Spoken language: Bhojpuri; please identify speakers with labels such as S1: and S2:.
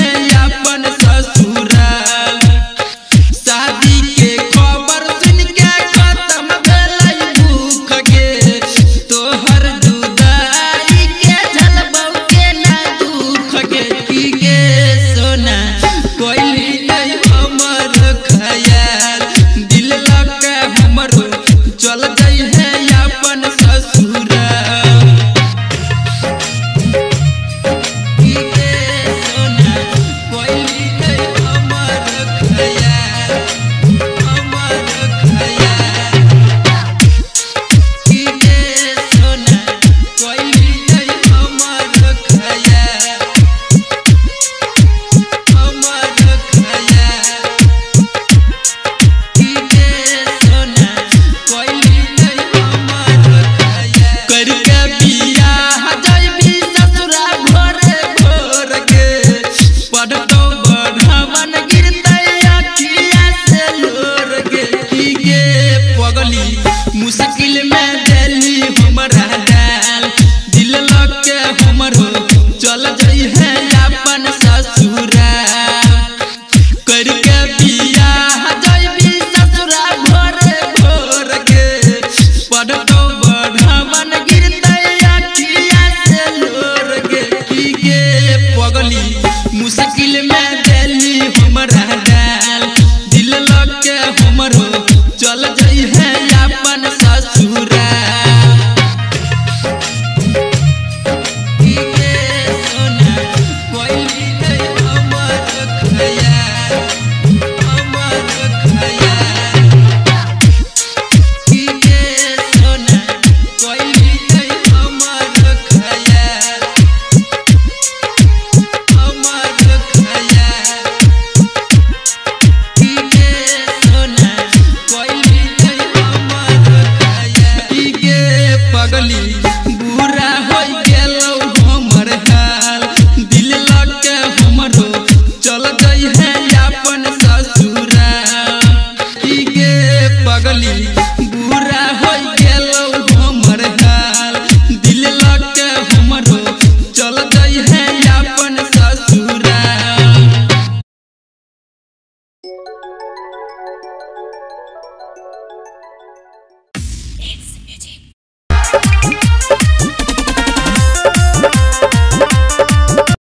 S1: है अपन ससुराल। शादी के खबर सुन के खत्म भेलै भूख गे, तोहर जुदाई के झलबौ के ना दुख गे। की गे सोना कोइली नहीं हमर खयाल, दिल लगे हमरो चल गई है अपन ससुराल। की गे सोना कोइली नहीं हमर खयाल, हमर खयाल। की गे सोना कोइली नहीं हमर खयाल, हमर खयाल। की गे सोना कोइली नहीं हमर खयाल। करके बियाह जइबी ससुरा घरे घोर गे, पढ़तौ बढ़ावन गिरतै अखिया से लोर गे। की गे पगली मुश्किल में देली हमरा डाल, दिल लग के हमरो चल जई है अपन ससुराल। करके बियाह जइबी ससुरा घरे घोर गे, पढ़तौ बढ़ावन गिरतै अखिया से लोर गे। की गे पगली मुश्किल में देली हमरा डाल, दिल लग के हमरो चल जई है अपन ससुराल। की गे सोना कोइली नहीं हमर खयाल, हमर खयाल। की गे सोना कोइली नहीं हमर खयाल, हमर खयाल। की गे सोना कोइली नहीं हमर खयाल। की गे पगली बुरा होई गेलौ हमर हाल, दिल लग के हमरो चल गई है अपन ससुराल। की गे पगली बुरा होई